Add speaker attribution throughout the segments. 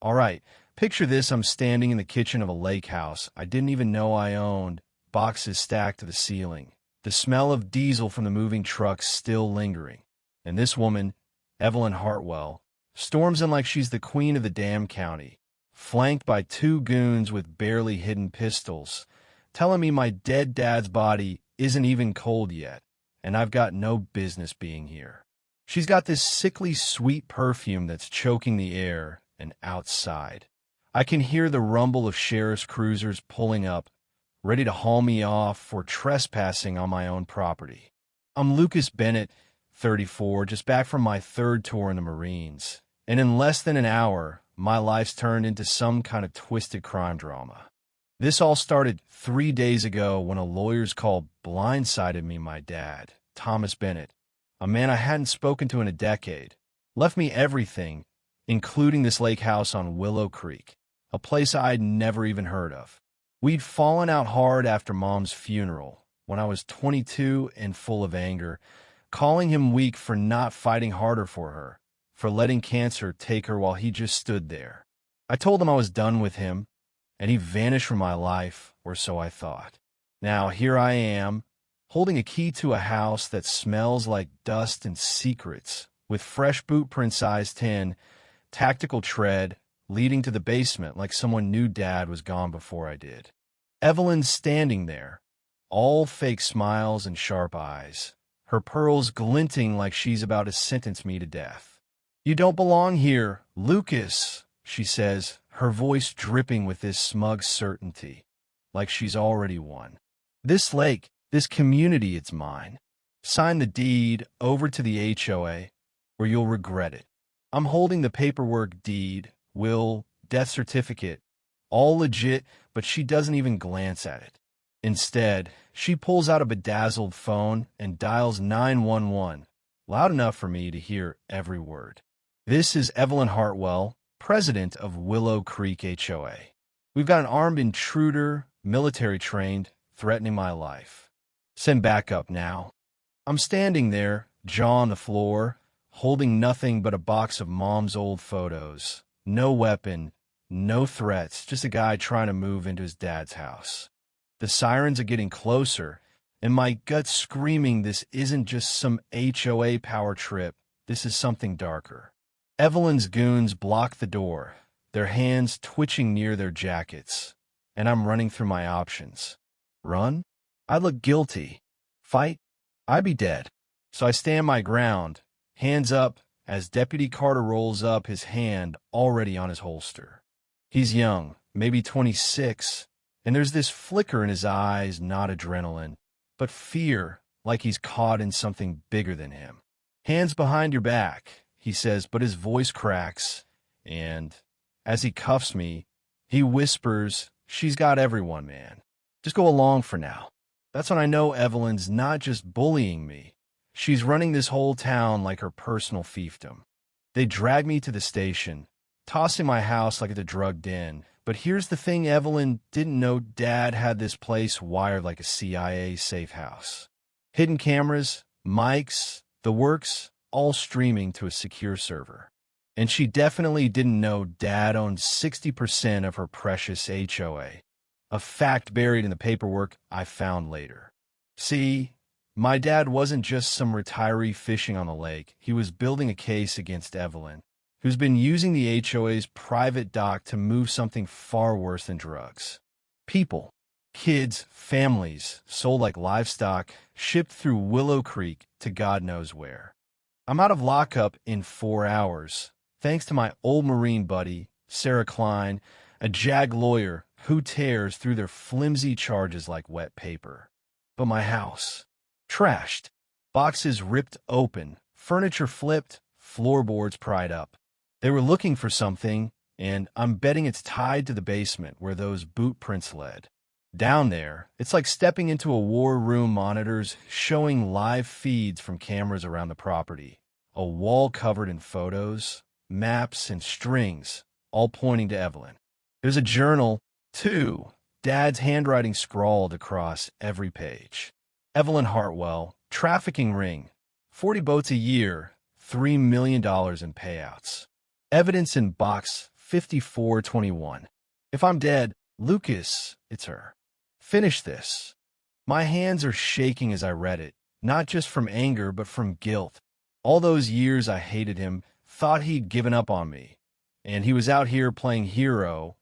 Speaker 1: All right, picture this. I'm standing in the kitchen of a lake house I didn't even know I owned, boxes stacked to the ceiling, the smell of diesel from the moving trucks still lingering. And this woman, Evelyn Hartwell, storms in like she's the queen of the damn county, flanked by two goons with barely hidden pistols, telling me my dead dad's body isn't even cold yet, and I've got no business being here. She's got this sickly sweet perfume that's choking the air, and outside, I can hear the rumble of sheriff's cruisers pulling up, ready to haul me off for trespassing on my own property. I'm Lucas Bennett, 34, just back from my third tour in the Marines, and in less than an hour, my life's turned into some kind of twisted crime drama. This all started 3 days ago when a lawyer's call blindsided me. My dad, Thomas Bennett, a man I hadn't spoken to in a decade, left me everything, including this lake house on Willow Creek, a place I'd never even heard of. We'd fallen out hard after Mom's funeral when I was 22 and full of anger, calling him weak for not fighting harder for her, for letting cancer take her while he just stood there. I told him I was done with him, and he vanished from my life, or so I thought. Now here I am, holding a key to a house that smells like dust and secrets, with fresh boot print size 10, tactical tread, leading to the basement like someone knew Dad was gone before I did. Evelyn's standing there, all fake smiles and sharp eyes, her pearls glinting like she's about to sentence me to death. "You don't belong here, Lucas," she says, her voice dripping with this smug certainty, like she's already won. "This lake, this community, it's mine. Sign the deed over to the HOA, or you'll regret it." I'm holding the paperwork, deed, will, death certificate, all legit, but she doesn't even glance at it. Instead, she pulls out a bedazzled phone and dials 911, loud enough for me to hear every word. "This is Evelyn Hartwell, president of Willow Creek HOA. We've got an armed intruder, military-trained, threatening my life. Send backup now." I'm standing there, jaw on the floor, holding nothing but a box of Mom's old photos. No weapon, no threats, just a guy trying to move into his dad's house. The sirens are getting closer, and my gut's screaming this isn't just some HOA power trip, this is something darker. Evelyn's goons block the door, their hands twitching near their jackets, and I'm running through my options. Run? I look guilty. Fight? I'd be dead. So I stand my ground, hands up, as Deputy Carter rolls up, his hand already on his holster. He's young, maybe 26, and there's this flicker in his eyes, not adrenaline, but fear, like he's caught in something bigger than him. "Hands behind your back," he says, but his voice cracks, and as he cuffs me, he whispers, "She's got everyone, man. Just go along for now." That's when I know Evelyn's not just bullying me. She's running this whole town like her personal fiefdom. They drag me to the station, tossing my house like it's a drug den. But here's the thing: Evelyn didn't know Dad had this place wired like a CIA safe house. Hidden cameras, mics, the works, all streaming to a secure server. And she definitely didn't know Dad owned 60% of her precious HOA, a fact buried in the paperwork I found later. See, my dad wasn't just some retiree fishing on the lake. He was building a case against Evelyn, who's been using the HOA's private dock to move something far worse than drugs. People, kids, families, sold like livestock, shipped through Willow Creek to God knows where. I'm out of lockup in 4 hours, thanks to my old Marine buddy, Sarah Klein, a JAG lawyer who tears through their flimsy charges like wet paper. But my house, trashed, boxes ripped open, furniture flipped, floorboards pried up. They were looking for something, and I'm betting it's tied to the basement where those boot prints led. Down there, it's like stepping into a war room, monitors showing live feeds from cameras around the property, a wall covered in photos, maps, and strings, all pointing to Evelyn. There's a journal, too, Dad's handwriting scrawled across every page. Evelyn Hartwell, trafficking ring, 40 boats a year, $3 million in payouts. Evidence in box 5421. If I'm dead, Lucas, it's her. Finish this. My hands are shaking as I read it, not just from anger, but from guilt. All those years I hated him, thought he'd given up on me. And he was out here playing hero,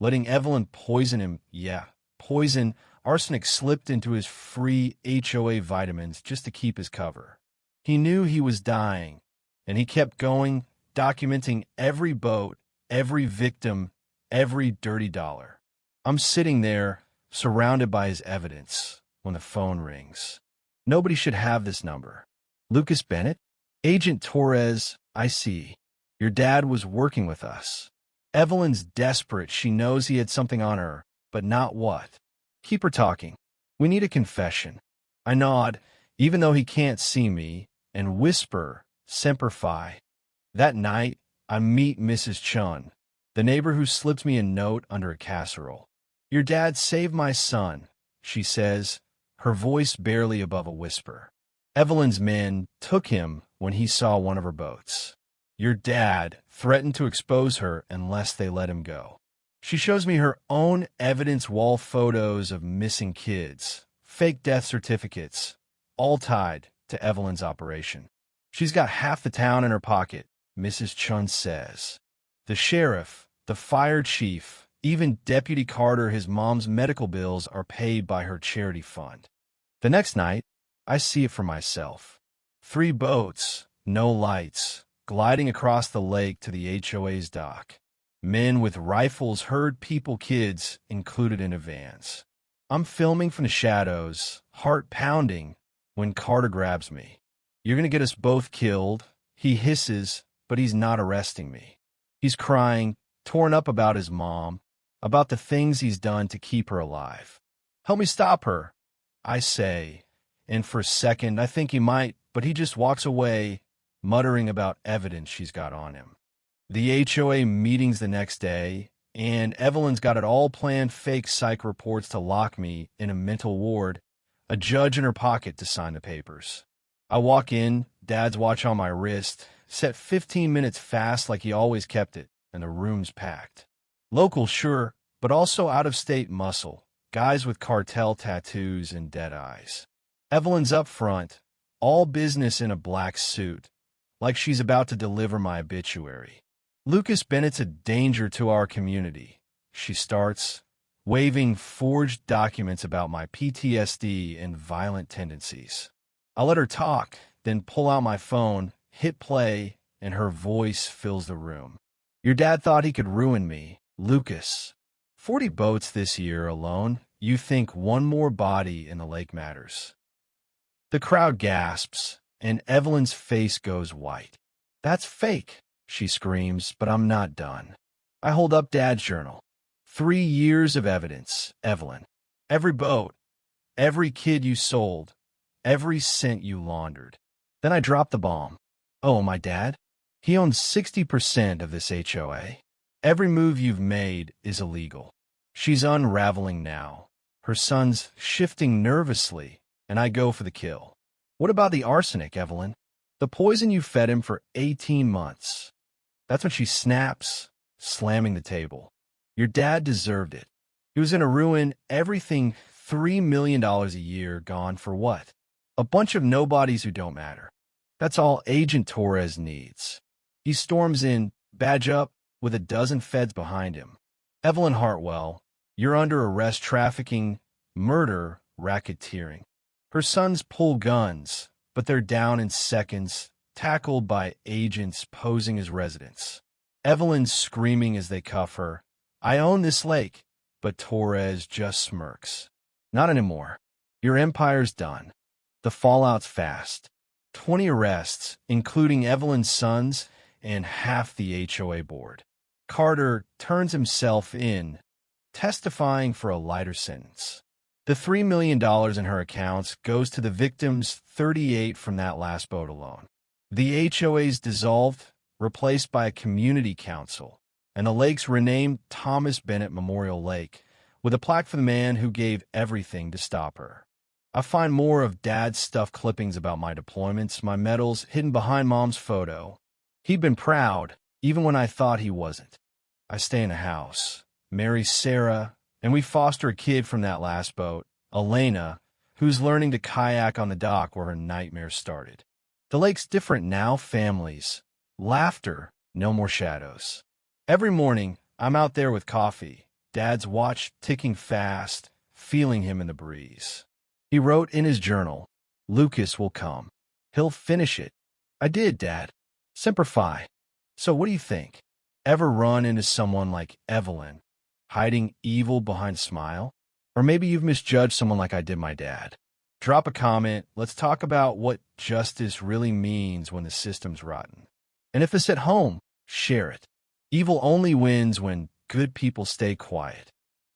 Speaker 1: letting Evelyn poison him. Yeah, poison. Arsenic slipped into his free HOA vitamins just to keep his cover. He knew he was dying, and he kept going, documenting every boat, every victim, every dirty dollar. I'm sitting there, surrounded by his evidence, when the phone rings. Nobody should have this number. Lucas Bennett? Agent Torres, I see. Your dad was working with us. Evelyn's desperate. She knows he had something on her, but not what. Keep her talking. We need a confession. I nod, even though he can't see me, and whisper, Semper Fi. That night, I meet Mrs. Chun, the neighbor who slipped me a note under a casserole. Your dad saved my son, she says, her voice barely above a whisper. Evelyn's men took him when he saw one of her boats. Your dad threatened to expose her unless they let him go. She shows me her own evidence wall photos of missing kids, fake death certificates, all tied to Evelyn's operation. She's got half the town in her pocket, Mrs. Chun says. The sheriff, the fire chief, even Deputy Carter, his mom's medical bills are paid by her charity fund. The next night, I see it for myself. 3 boats, no lights, gliding across the lake to the HOA's dock. Men with rifles herd people, kids included in advance. I'm filming from the shadows, heart pounding, when Carter grabs me. You're going to get us both killed, he hisses, but he's not arresting me. He's crying, torn up about his mom, about the things he's done to keep her alive. Help me stop her, I say, and for a second I think he might, but he just walks away, muttering about evidence she's got on him. The HOA meeting's the next day, and Evelyn's got it all planned, fake psych reports to lock me in a mental ward, a judge in her pocket to sign the papers. I walk in, Dad's watch on my wrist, set 15 minutes fast like he always kept it, and the room's packed. Local, sure, but also out-of-state muscle, guys with cartel tattoos and dead eyes. Evelyn's up front, all business in a black suit, like she's about to deliver my obituary. Lucas Bennett's a danger to our community, she starts, waving forged documents about my PTSD and violent tendencies. I let her talk, then pull out my phone, hit play, and her voice fills the room. Your dad thought he could ruin me, Lucas. 40 boats this year alone. You think one more body in the lake matters. The crowd gasps, and Evelyn's face goes white. That's fake, she screams, but I'm not done. I hold up Dad's journal. 3 years of evidence, Evelyn. Every boat, every kid you sold, every cent you laundered. Then I drop the bomb. Oh, my dad? He owns 60% of this HOA. Every move you've made is illegal. She's unraveling now. Her son's shifting nervously, and I go for the kill. What about the arsenic, Evelyn? The poison you fed him for 18 months. That's when she snaps, slamming the table. Your dad deserved it. He was going to ruin everything. $3 million a year gone for what? A bunch of nobodies who don't matter. That's all Agent Torres needs. He storms in, badge up, with a dozen feds behind him. Evelyn Hartwell, you're under arrest, trafficking, murder, racketeering. Her sons pull guns, but they're down in seconds, tackled by agents posing as residents. Evelyn's screaming as they cuff her. I own this lake, but Torres just smirks. Not anymore. Your empire's done. The fallout's fast. 20 arrests, including Evelyn's sons and half the HOA board. Carter turns himself in, testifying for a lighter sentence. The $3 million in her accounts goes to the victims, 38 from that last boat alone. The HOA's dissolved, replaced by a community council, and the lake's renamed Thomas Bennett Memorial Lake, with a plaque for the man who gave everything to stop her. I find more of Dad's stuffed clippings about my deployments, my medals hidden behind Mom's photo. He'd been proud, even when I thought he wasn't. I stay in a house, marry Sarah, and we foster a kid from that last boat, Elena, who's learning to kayak on the dock where her nightmare started. The lake's different now, families. Laughter, no more shadows. Every morning, I'm out there with coffee, Dad's watch ticking fast, feeling him in the breeze. He wrote in his journal, "Lucas will come. He'll finish it." I did, Dad. Semper Fi. So what do you think? Ever run into someone like Evelyn, hiding evil behind a smile? Or maybe you've misjudged someone like I did my dad. Drop a comment. Let's talk about what justice really means when the system's rotten. And if it's at home, share it. Evil only wins when good people stay quiet.